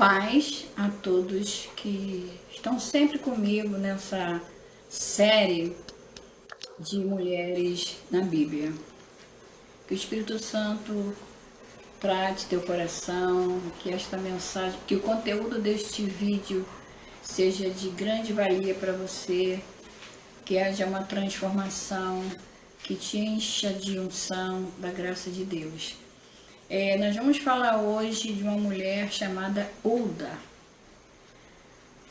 Paz a todos que estão sempre comigo nessa série de mulheres na Bíblia. Que o Espírito Santo trate teu coração, que esta mensagem, que o conteúdo deste vídeo seja de grande valia para você, que haja uma transformação, que te encha de unção da graça de Deus. Nós vamos falar hoje de uma mulher chamada Hulda.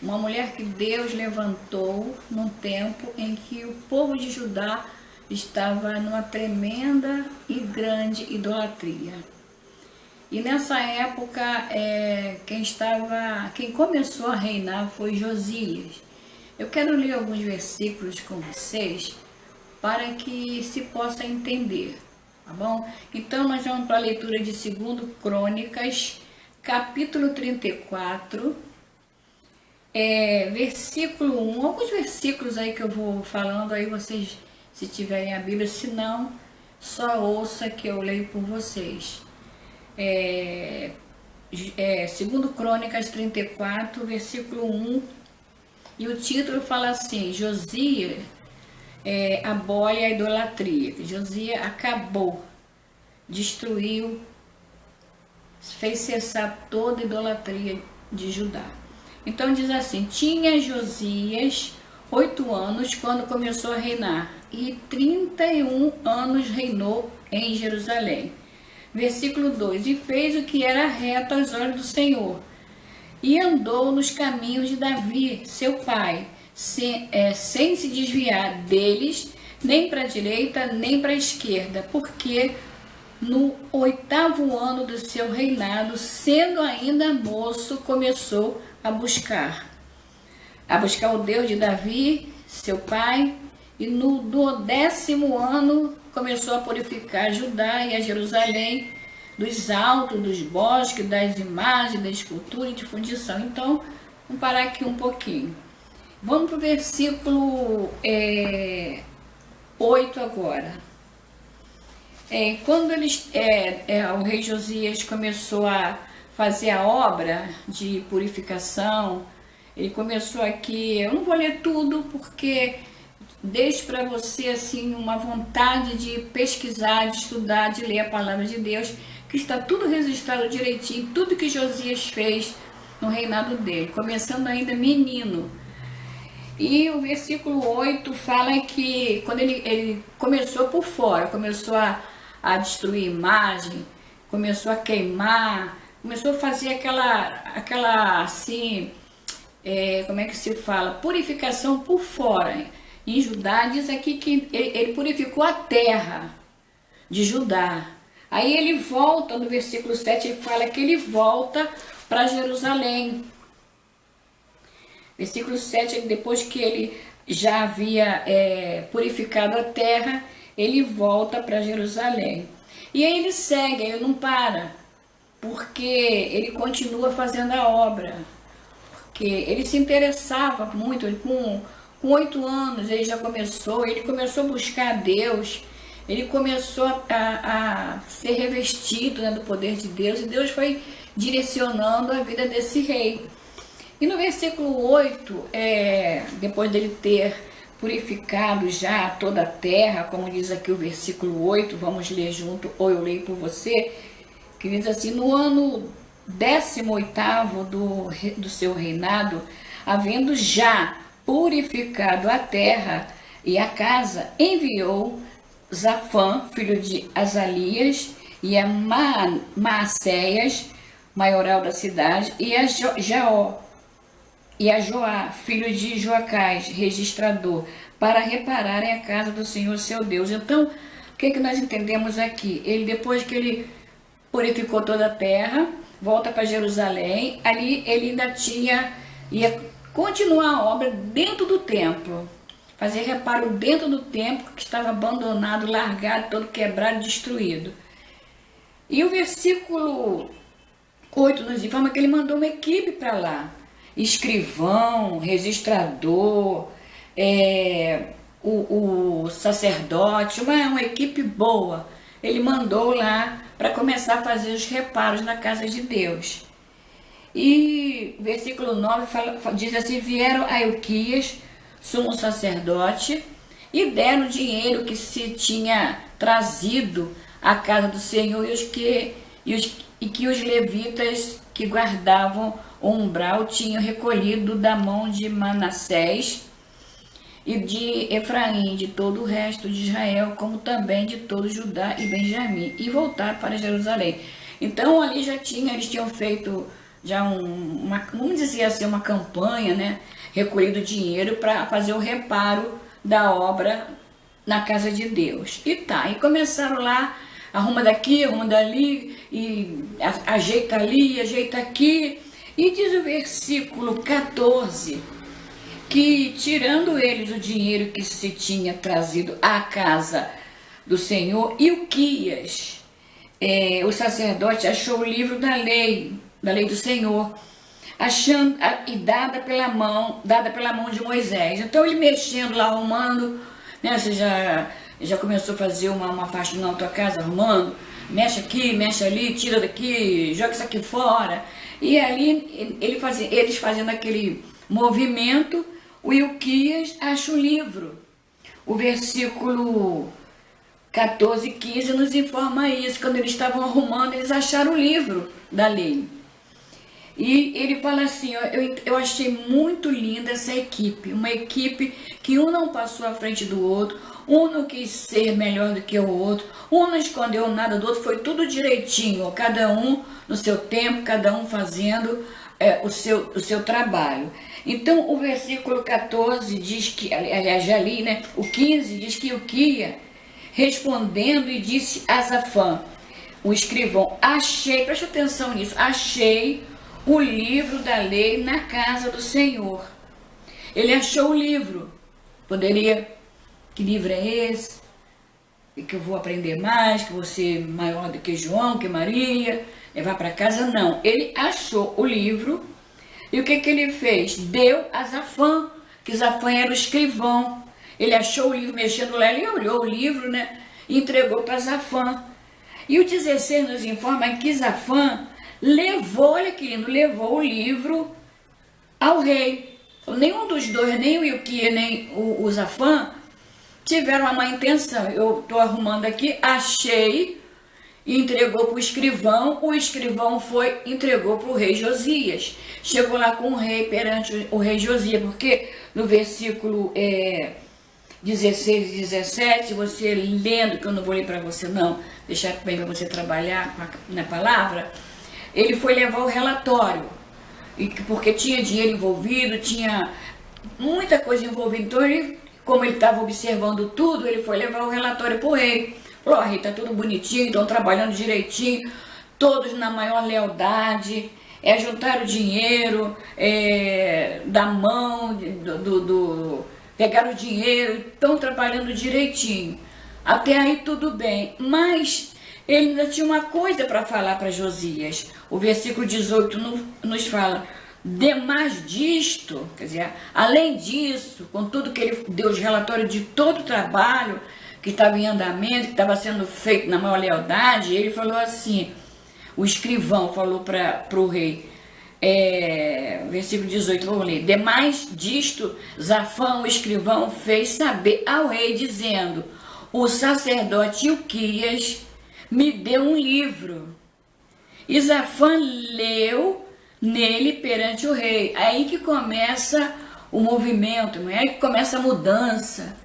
Uma mulher que Deus levantou num tempo em que o povo de Judá estava numa tremenda e grande idolatria. E nessa época, quem começou a reinar foi Josias. Eu quero ler alguns versículos com vocês para que se possa entender. Tá bom? Então nós vamos para a leitura de 2 Crônicas, capítulo 34, versículo 1. Alguns versículos aí que eu vou falando, aí vocês, se tiverem a Bíblia, se não, só ouça que eu leio por vocês. 2 Crônicas 34, versículo 1, e o título fala assim: Josias abole a idolatria. Josias acabou, destruiu, fez cessar toda a idolatria de Judá. Então diz assim: tinha Josias 8 anos quando começou a reinar, e 31 anos reinou em Jerusalém. Versículo 2: e fez o que era reto aos olhos do Senhor, e andou nos caminhos de Davi, seu pai, sem se desviar deles, nem para a direita, nem para a esquerda, porque no 8º ano do seu reinado, sendo ainda moço, começou a buscar o Deus de Davi, seu pai, e no 10º ano começou a purificar Judá e a Jerusalém dos altos, dos bosques, das imagens, da escultura e de fundição. Então, vamos parar aqui um pouquinho. Vamos para o versículo 8 agora. Quando o rei Josias começou a fazer a obra de purificação, ele começou aqui, eu não vou ler tudo porque deixo para você assim uma vontade de pesquisar, de estudar, de ler a palavra de Deus, que está tudo registrado direitinho, tudo que Josias fez no reinado dele, começando ainda menino. E o versículo 8 fala que quando ele começou por fora, começou a destruir imagem, começou a queimar, começou a fazer aquela assim, como é que se fala? Purificação por fora. Em Judá diz aqui que ele purificou a terra de Judá. Aí ele volta, no versículo 7, ele fala que ele volta para Jerusalém. Versículo 7, depois que ele já havia purificado a terra, ele volta para Jerusalém. E aí ele segue, ele não para, porque ele continua fazendo a obra. Porque ele se interessava muito, com 8 anos ele começou a buscar a Deus, ele começou a ser revestido, né, do poder de Deus, e Deus foi direcionando a vida desse rei. E no versículo 8, depois dele ter purificado já toda a terra, como diz aqui o versículo 8, vamos ler junto, ou eu leio por você, que diz assim: no ano 18º do seu reinado, havendo já purificado a terra e a casa, enviou Zafã, filho de Azalias, e a Maacéias, maioral da cidade, e a Joá, filho de Joacás, registrador, para repararem a casa do Senhor seu Deus. Então, o que nós entendemos aqui? Ele, depois que ele purificou toda a terra, volta para Jerusalém, ali ele ainda ia continuar a obra dentro do templo, fazer reparo dentro do templo que estava abandonado, largado, todo quebrado, destruído. E o versículo 8 nos informa que ele mandou uma equipe para lá, escrivão, registrador, o sacerdote, uma equipe boa. Ele mandou lá para começar a fazer os reparos na casa de Deus. E versículo 9 diz assim: vieram a Ilquias, sumo sacerdote, e deram o dinheiro que se tinha trazido à casa do Senhor e que os levitas que guardavam o umbral tinham recolhido da mão de Manassés e de Efraim, de todo o resto de Israel, como também de todo Judá e Benjamim, e voltaram para Jerusalém. Então ali eles tinham feito já vamos dizer assim, uma campanha, né? Recolhido dinheiro para fazer o reparo da obra na casa de Deus. E começaram lá, arruma daqui, arruma dali, e ajeita ali, ajeita aqui. E diz o versículo 14, que tirando eles o dinheiro que se tinha trazido à casa do Senhor, Ilquias, o sacerdote, achou o livro da lei do Senhor, achando, e dada pela mão de Moisés. Então ele mexendo lá, arrumando, né? Você já começou a fazer uma faxina na tua casa, arrumando, mexe aqui, mexe ali, tira daqui, joga isso aqui fora. E ali eles fazendo aquele movimento, o Ilquias acha o livro. O versículo 14 e 15 nos informa isso. Quando eles estavam arrumando, eles acharam o livro da lei. E ele fala assim: eu achei muito linda essa equipe, uma equipe que um não passou à frente do outro, um não quis ser melhor do que o outro, um não escondeu nada do outro, foi tudo direitinho, cada um no seu tempo, cada um fazendo o seu trabalho. Então o versículo 14 diz que, aliás, já li, né? O 15 diz que Ilquia, respondendo, e disse a Safã, o escrivão: achei, preste atenção nisso, achei o livro da lei na casa do Senhor. Ele achou o livro. Que livro é esse? E que eu vou aprender mais, que vou ser maior do que João, que Maria, levar para casa? Não. Ele achou o livro. E o que ele fez? Deu a Safã, que Safã era o escrivão. Ele achou o livro, mexendo lá, ele olhou o livro, né? E entregou para Safã. E o 16 nos informa que Safã levou, olha que lindo, levou o livro ao rei. Nenhum dos dois, nem o Ilquia, nem o Safã, tiveram uma má intenção. Eu estou arrumando aqui, achei, e entregou para o escrivão entregou para o rei Josias. Chegou lá com o rei, perante o rei Josias, porque no versículo 16 e 17, você lendo, que eu não vou ler para você não, deixar bem para você trabalhar na palavra, ele foi levar o relatório, porque tinha dinheiro envolvido, tinha muita coisa envolvida. Então, como ele estava observando tudo, ele foi levar o relatório para o rei. Falou: rei, está tudo bonitinho, estão trabalhando direitinho, todos na maior lealdade, juntaram dinheiro da mão, pegaram o dinheiro, estão trabalhando direitinho. Até aí tudo bem, mas ele ainda tinha uma coisa para falar para Josias. O versículo 18 nos fala: demais disto, quer dizer, além disso, com tudo que ele deu de relatório de todo o trabalho que estava em andamento, que estava sendo feito na maior lealdade, ele falou assim, o escrivão falou para o rei, versículo 18, vamos ler: demais disto, Safã, o escrivão, fez saber ao rei, dizendo: o sacerdote Ilquias me deu um livro. E Safã leu nele perante o rei. Aí que começa o movimento, é aí que começa a mudança.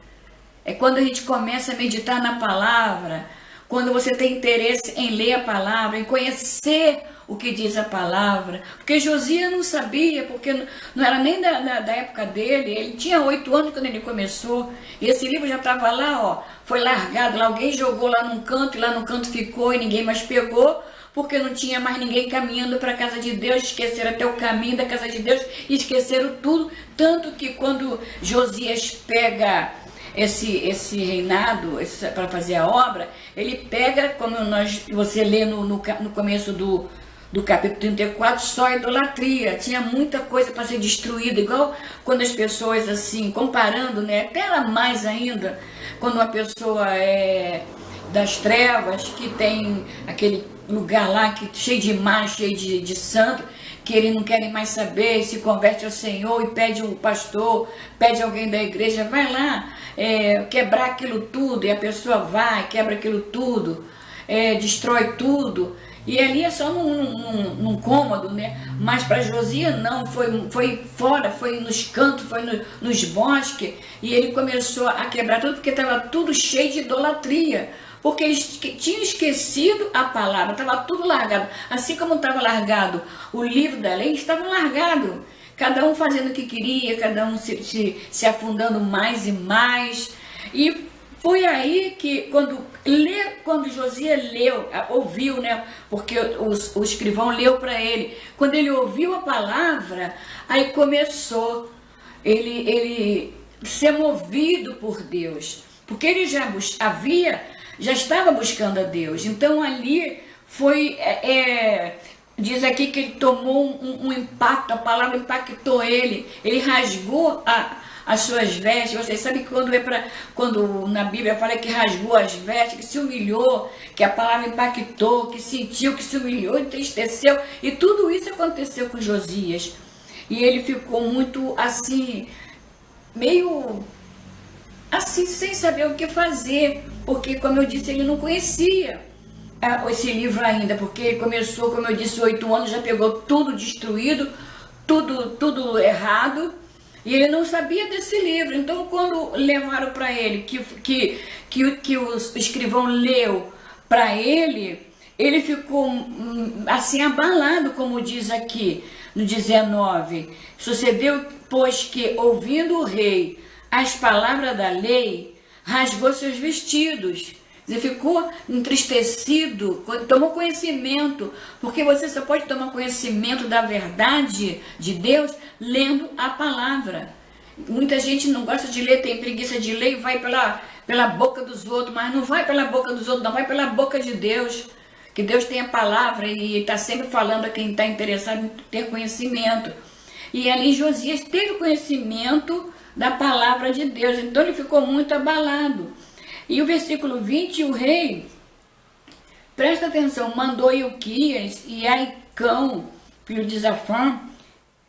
É quando a gente começa a meditar na palavra, quando você tem interesse em ler a palavra, em conhecer o que diz a palavra. Porque Josias não sabia, porque não era nem da época dele, ele tinha 8 anos quando ele começou, e esse livro já estava lá, foi largado lá, alguém jogou lá num canto, e lá no canto ficou, e ninguém mais pegou, porque não tinha mais ninguém caminhando para a casa de Deus, esqueceram até o caminho da casa de Deus, e esqueceram tudo, tanto que quando Josias pega esse reinado para fazer a obra, ele pega, como você lê no começo do capítulo 34, só idolatria, tinha muita coisa para ser destruída, igual quando as pessoas, assim, comparando, né, até era mais ainda, quando uma pessoa é das trevas, que tem aquele lugar lá que, cheio de imagem, cheio de santo, que eles não querem mais saber, se converte ao Senhor e pede um pastor, pede alguém da igreja, vai lá quebrar aquilo tudo, e a pessoa vai, quebra aquilo tudo, destrói tudo. E ali é só num cômodo, né? Mas para Josias não, foi fora, foi nos cantos, foi nos bosques, e ele começou a quebrar tudo, porque estava tudo cheio de idolatria, porque eles tinham esquecido a palavra, estava tudo largado. Assim como estava largado o livro da lei, estava largado. Cada um fazendo o que queria, cada um se afundando mais e mais. E foi aí que, quando Josias ouviu, né? Porque o escrivão leu para ele. Quando ele ouviu a palavra, aí começou ele ser movido por Deus. Porque ele já estava buscando a Deus. Então ali foi, diz aqui que ele tomou um impacto, a palavra impactou ele rasgou as suas vestes. Vocês sabem que quando na Bíblia fala que rasgou as vestes, que se humilhou, que a palavra impactou, que sentiu, que se humilhou, entristeceu, e tudo isso aconteceu com Josias. E ele ficou muito assim, meio assim, sem saber o que fazer, porque, como eu disse, ele não conhecia esse livro ainda, porque ele começou, como eu disse, 8 anos, já pegou tudo destruído, tudo errado, e ele não sabia desse livro. Então, quando levaram para ele, que o escrivão leu para ele, ele ficou assim abalado, como diz aqui no 19. Sucedeu, pois, que, ouvindo o rei as palavras da lei, rasgou seus vestidos. Ele ficou entristecido, tomou conhecimento, porque você só pode tomar conhecimento da verdade de Deus lendo a palavra. Muita gente não gosta de ler, tem preguiça de ler e vai pela boca dos outros, mas não vai pela boca dos outros, não, vai pela boca de Deus. Que Deus tem a palavra e está sempre falando a quem está interessado em ter conhecimento. E ali Josias teve conhecimento da palavra de Deus, então ele ficou muito abalado. E o versículo 20, o rei, presta atenção, mandou Ilquias e Aicão, filho de Zafã,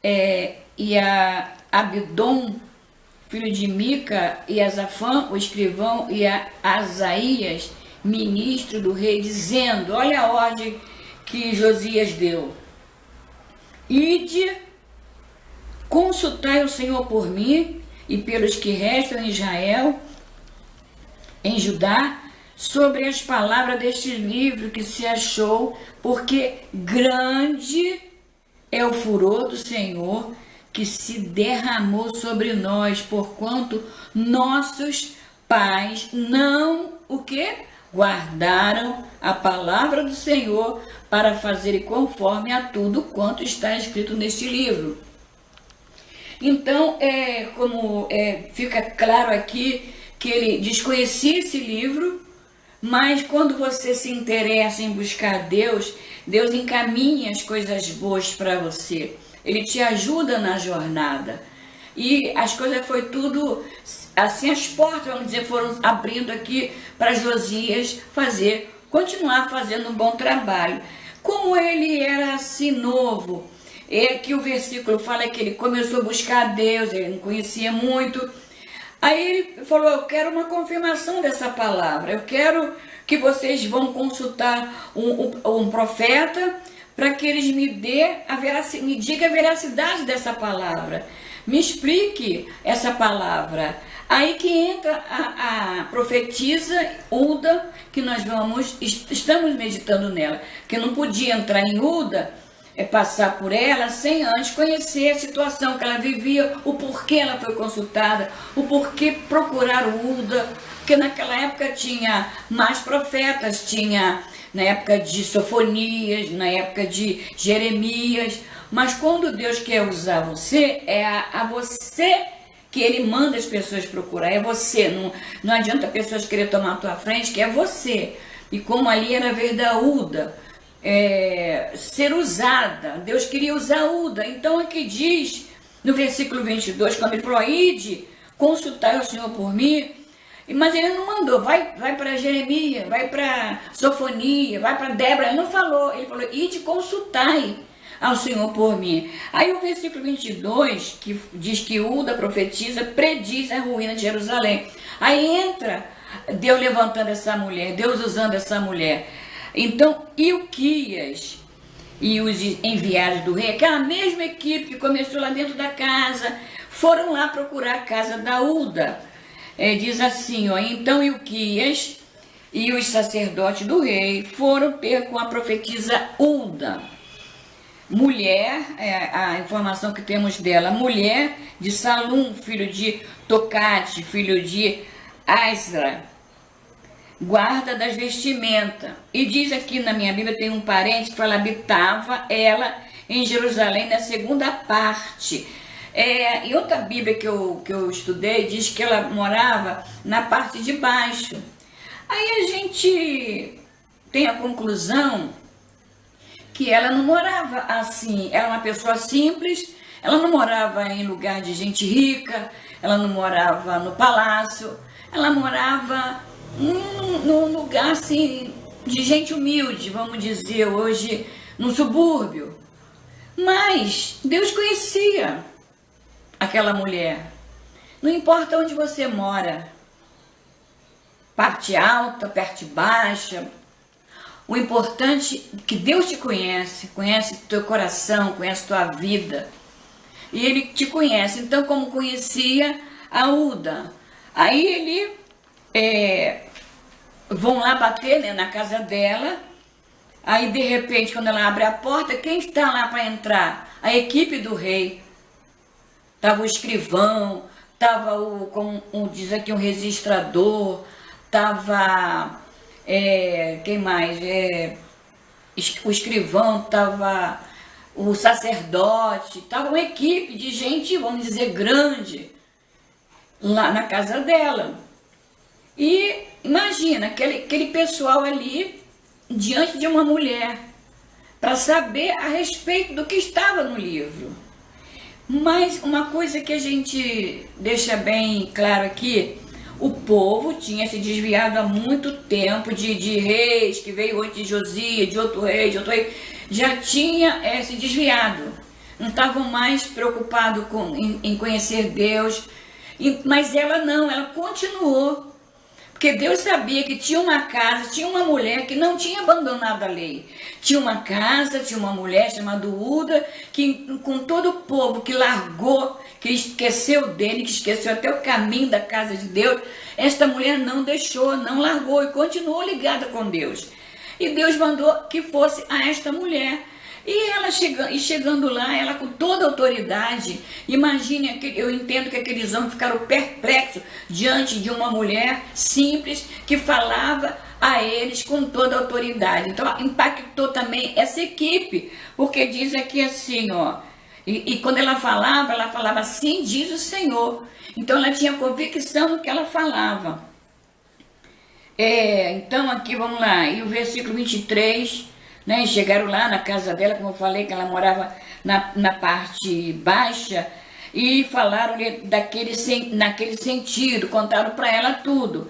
e a Abdom, filho de Mica, e a Zafã, o escrivão, e a Asaías, ministro do rei, dizendo, olha a ordem que Josias deu: ide, consultai o Senhor por mim e pelos que restam em Israel, em Judá, sobre as palavras deste livro que se achou, porque grande é o furor do Senhor que se derramou sobre nós, porquanto nossos pais não, o quê? Guardaram a palavra do Senhor para fazerem conforme a tudo quanto está escrito neste livro. Então, fica claro aqui que ele desconhecia esse livro, mas quando você se interessa em buscar Deus, Deus encaminha as coisas boas para você. Ele te ajuda na jornada. E as coisas foi tudo, assim, as portas, vamos dizer, foram abrindo aqui para Josias continuar fazendo um bom trabalho. Como ele era assim novo, que o versículo fala que ele começou a buscar a Deus, ele não conhecia muito. Aí ele falou, eu quero uma confirmação dessa palavra, eu quero que vocês vão consultar um profeta para que eles me diga a veracidade dessa palavra, me explique essa palavra. Aí que entra a profetisa Uda, que nós estamos meditando nela, que não podia entrar em Uda, passar por ela sem antes conhecer a situação que ela vivia, o porquê ela foi consultada, o porquê procurar o Uda, porque naquela época tinha mais profetas, tinha na época de Sofonias, na época de Jeremias, mas quando Deus quer usar você, é a você que Ele manda as pessoas procurar, é você, não adianta pessoas querer tomar a tua frente, que é você. E como ali era a vez da Uda, ser usada, Deus queria usar a Uda. Então aqui diz, no versículo 22, quando ele falou, ide, consultai o Senhor por mim, Mas ele não mandou, vai para Jeremias, vai para Sofonia, vai para Débora. Ele não falou, ele falou, ide consultai ao Senhor por mim. Aí o versículo 22, que diz que Uda profetiza, prediz a ruína de Jerusalém. Aí entra Deus levantando essa mulher, Deus usando essa mulher. Então, Ilquias e os enviados do rei, aquela mesma equipe que começou lá dentro da casa, foram lá procurar a casa da Uda. Diz assim, ó, então Ilquias e os sacerdotes do rei foram ter com a profetisa Uda, mulher, a informação que temos dela, mulher de Salum, filho de Tocate, filho de Asra, guarda das vestimentas. E diz aqui na minha Bíblia, tem um parente que fala, habitava ela em Jerusalém na segunda parte. Em outra Bíblia que eu estudei, diz que ela morava na parte de baixo. Aí a gente tem a conclusão que ela não morava assim, era uma pessoa simples, ela não morava em lugar de gente rica, ela não morava no palácio, ela morava num lugar assim, de gente humilde, vamos dizer, hoje, num subúrbio. Mas Deus conhecia aquela mulher. Não importa onde você mora, parte alta, parte baixa, o importante é que Deus te conhece, conhece teu coração, conhece tua vida. E Ele te conhece. Então, como conhecia a Uda, aí vão lá bater, né, na casa dela. Aí, de repente, quando ela abre a porta, quem está lá para entrar? A equipe do rei. Estava o escrivão, estava como diz aqui, um registrador, estava, quem mais? O escrivão, estava o sacerdote, estava uma equipe de gente, vamos dizer, grande, lá na casa dela. E imagina, aquele pessoal ali, diante de uma mulher, para saber a respeito do que estava no livro. Mas uma coisa que a gente deixa bem claro aqui, o povo tinha se desviado há muito tempo de reis, que veio antes de Josias, de outro rei, já tinha se desviado. Não estavam mais preocupados em conhecer Deus, mas ela não, ela continuou. Porque Deus sabia que tinha uma casa, tinha uma mulher que não tinha abandonado a lei. Tinha uma casa, tinha uma mulher chamada Uda, que com todo o povo que largou, que esqueceu dele, que esqueceu até o caminho da casa de Deus, esta mulher não deixou, não largou e continuou ligada com Deus. E Deus mandou que fosse a esta mulher. E ela chegando lá, ela com toda a autoridade, imagine, eu entendo que aqueles homens ficaram perplexos diante de uma mulher simples que falava a eles com toda a autoridade. Então impactou também essa equipe, porque diz aqui assim, ó, e quando ela falava assim, diz o Senhor. Então ela tinha convicção no que ela falava. Então aqui vamos lá, e o versículo 23... Né, chegaram lá na casa dela, como eu falei, que ela morava na parte baixa, e falaram naquele sentido, contaram para ela tudo.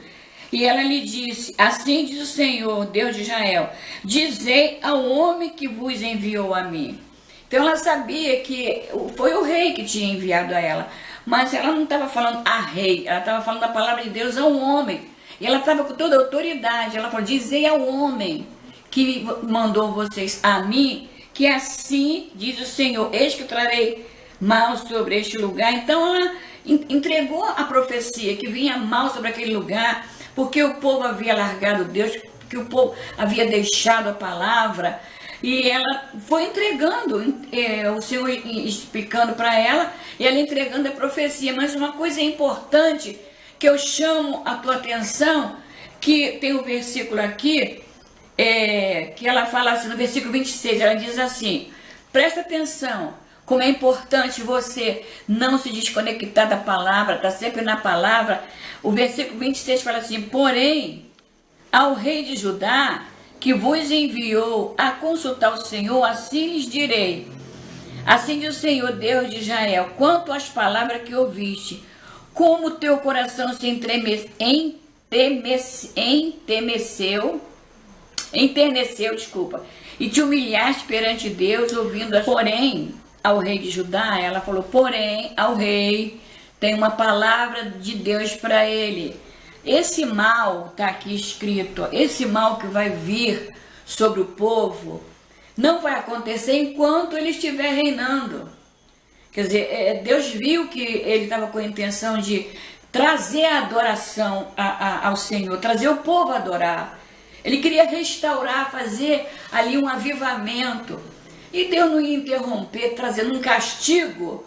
E ela lhe disse, assim diz o Senhor, Deus de Israel, dizei ao homem que vos enviou a mim. Então ela sabia que foi o rei que tinha enviado a ela, mas ela não estava falando a rei, ela estava falando a palavra de Deus ao homem. E ela estava com toda a autoridade, ela falou, dizei ao homem que mandou vocês a mim, que assim diz o Senhor, eis que trarei mal sobre este lugar. Então ela entregou a profecia que vinha mal sobre aquele lugar, porque o povo havia largado Deus, porque o povo havia deixado a palavra, e ela foi entregando, o Senhor explicando para ela, e ela entregando a profecia. Mas uma coisa importante que eu chamo a tua atenção, que tem um versículo aqui, que ela fala assim, no versículo 26, ela diz assim, presta atenção, como é importante você não se desconectar da palavra, estar sempre na palavra. O versículo 26 fala assim, porém, ao rei de Judá, que vos enviou a consultar o Senhor, assim lhes direi, assim diz o Senhor, Deus de Israel, quanto às palavras que ouviste, como teu coração se enterneceu, desculpa, e te humilhaste perante Deus, ouvindo porém ao rei de Judá. Ela falou, porém ao rei tem uma palavra de Deus para ele. Esse mal, está aqui escrito, esse mal que vai vir sobre o povo, não vai acontecer enquanto ele estiver reinando. Quer dizer, Deus viu que ele estava com a intenção de trazer a adoração ao Senhor, trazer o povo a adorar. Ele queria restaurar, fazer ali um avivamento. E Deus não ia interromper, trazendo um castigo,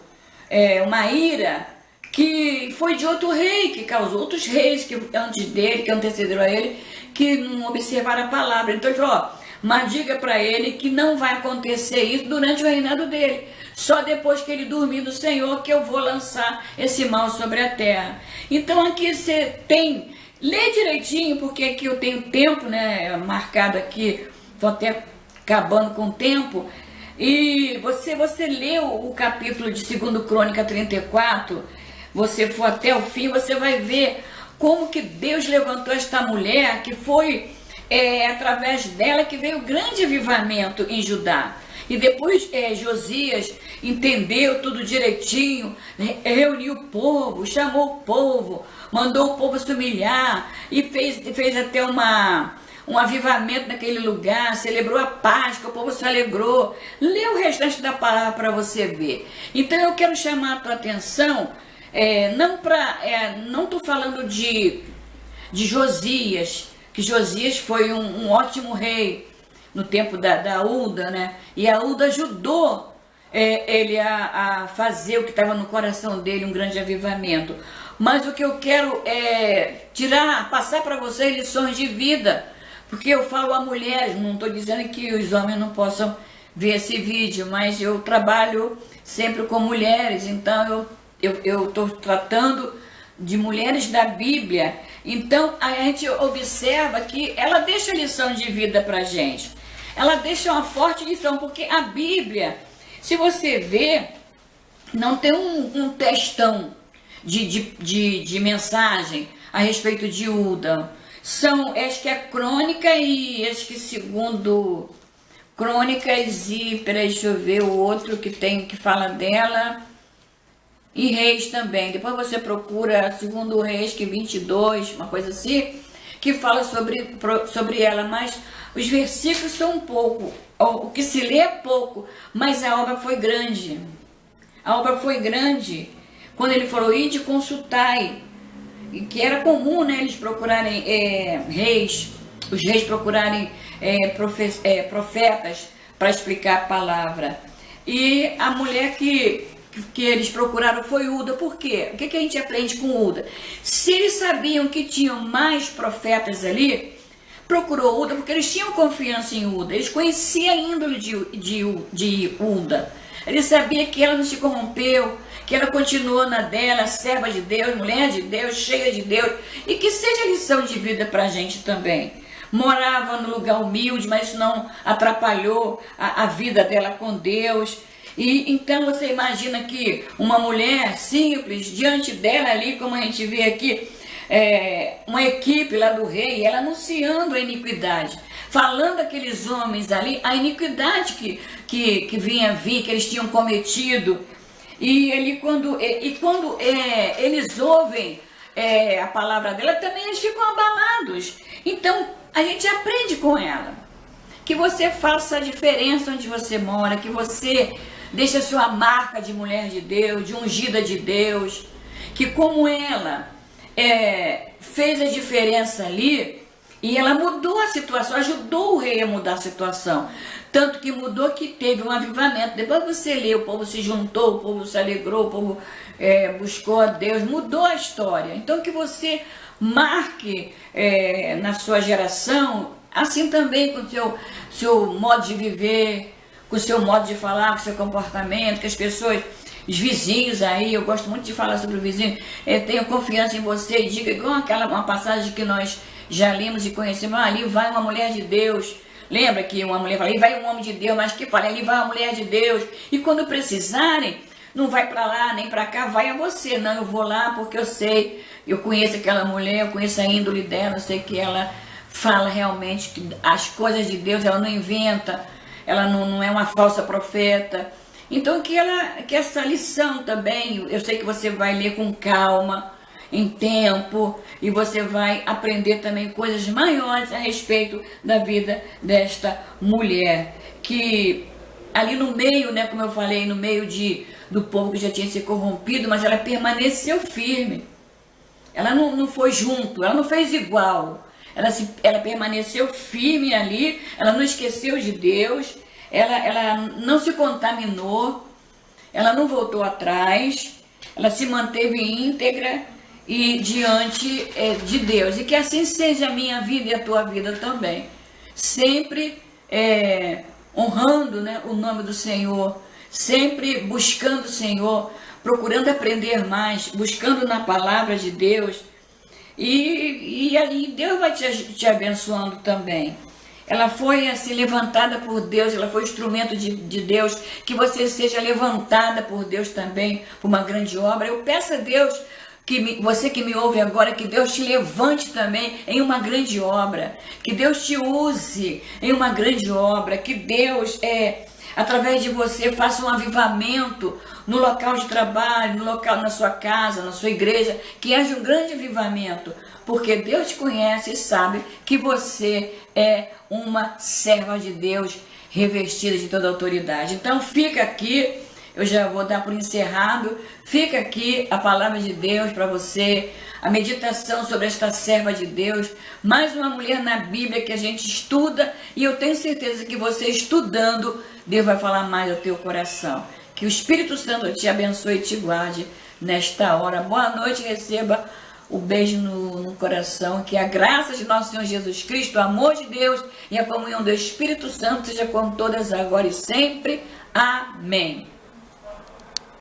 uma ira, que foi de outro rei, que causou outros reis que antes dele, que antecederam a ele, que não observaram a palavra. Então ele falou, ó, mas diga para ele que não vai acontecer isso durante o reinado dele. Só depois que ele dormir do Senhor que eu vou lançar esse mal sobre a terra. Então aqui você tem, lê direitinho, porque aqui eu tenho tempo, né, marcado aqui, estou até acabando com o tempo. E você lê o capítulo de 2 Crônica 34, você for até o fim, você vai ver como que Deus levantou esta mulher, que foi através dela que veio o grande avivamento em Judá. E depois Josias entendeu tudo direitinho, reuniu o povo, chamou o povo, mandou o povo se humilhar e fez até um avivamento naquele lugar, celebrou a Páscoa, o povo se alegrou. Lê o restante da palavra para você ver. Então eu quero chamar a tua atenção, não estou falando de Josias, que Josias foi um ótimo rei no tempo da Uda, né? E a Uda ajudou ele a fazer o que estava no coração dele, um grande avivamento. Mas o que eu quero é passar para vocês lições de vida, porque eu falo a mulheres, não estou dizendo que os homens não possam ver esse vídeo, mas eu trabalho sempre com mulheres, então eu estou tratando de mulheres da Bíblia. Então a gente observa que ela deixa lição de vida para a gente. Ela deixa uma forte lição, porque a Bíblia, se você ver, não tem um textão de mensagem a respeito de Uda. São, acho que é Crônica e acho que segundo Crônicas e, peraí, deixa eu ver o outro que fala dela. E Reis também. Depois você procura segundo Reis, que 22, uma coisa assim, que fala sobre ela, mas os versículos são um pouco, o que se lê é pouco, mas a obra foi grande. A obra foi grande. Quando ele falou, ide consultai, e que era comum, né, eles procurarem reis, os reis procurarem profetas para explicar a palavra. E a mulher que eles procuraram foi Uda. Por quê? O que a gente aprende com Uda? Se eles sabiam que tinham mais profetas ali, procurou Uda porque eles tinham confiança em Uda. Eles conheciam a índole de Uda. Ele sabia que ela não se corrompeu, que ela continuou na dela, serva de Deus, mulher de Deus, cheia de Deus. E que seja lição de vida para a gente também. Morava num lugar humilde, mas isso não atrapalhou a vida dela com Deus. E então você imagina que uma mulher simples, diante dela ali, como a gente vê aqui, uma equipe lá do rei, ela anunciando a iniquidade, falando aqueles homens ali, a iniquidade que vinha vir, que eles tinham cometido. E quando eles ouvem a palavra dela, também eles ficam abalados. Então a gente aprende com ela, que você faça a diferença onde você mora, que você deixe a sua marca de mulher de Deus, de ungida de Deus, que como ela fez a diferença ali, e ela mudou a situação, ajudou o rei a mudar a situação. Tanto que mudou que teve um avivamento. Depois você lê, o povo se juntou, o povo se alegrou, o povo buscou a Deus, mudou a história. Então que você marque na sua geração, assim também com o seu modo de viver, com o seu modo de falar, com o seu comportamento, que as pessoas, os vizinhos aí, eu gosto muito de falar sobre o vizinho, tenho confiança em você, e diga igual uma passagem que nós já lemos e conhecemos, ali vai uma mulher de Deus. Lembra que uma mulher fala, ali vai um homem de Deus, mas que fala, ali vai uma mulher de Deus. E quando precisarem, não vai para lá nem para cá, vai a você. Não, eu vou lá porque eu sei, eu conheço aquela mulher, eu conheço a índole dela, eu sei que ela fala realmente que as coisas de Deus, ela não inventa, ela não é uma falsa profeta. Então que essa lição também, eu sei que você vai ler com calma, em tempo, e você vai aprender também coisas maiores a respeito da vida desta mulher, que ali no meio, né, como eu falei, no meio do povo que já tinha se corrompido, mas ela permaneceu firme. Ela não foi junto, ela não fez igual. Ela permaneceu firme ali, ela não esqueceu de Deus, ela não se contaminou, ela não voltou atrás, ela se manteve íntegra e diante de Deus. E que assim seja a minha vida e a tua vida também. Sempre honrando, né, o nome do Senhor, sempre buscando o Senhor, procurando aprender mais, buscando na palavra de Deus. E ali Deus vai te abençoando também. Ela foi assim levantada por Deus, ela foi instrumento de Deus, que você seja levantada por Deus também, por uma grande obra. Eu peço a Deus, você que me ouve agora, que Deus te levante também em uma grande obra, que Deus te use em uma grande obra, que Deus, através de você, faça um avivamento no local de trabalho, no local, na sua casa, na sua igreja, que haja um grande avivamento, porque Deus te conhece e sabe que você é uma serva de Deus revestida de toda autoridade. Então fica aqui, eu já vou dar por encerrado, fica aqui a palavra de Deus para você, a meditação sobre esta serva de Deus, mais uma mulher na Bíblia que a gente estuda, e eu tenho certeza que você estudando, Deus vai falar mais ao teu coração. Que o Espírito Santo te abençoe e te guarde nesta hora. Boa noite, receba o beijo no coração, que a graça de nosso Senhor Jesus Cristo, o amor de Deus e a comunhão do Espírito Santo seja com todas agora e sempre. Amém.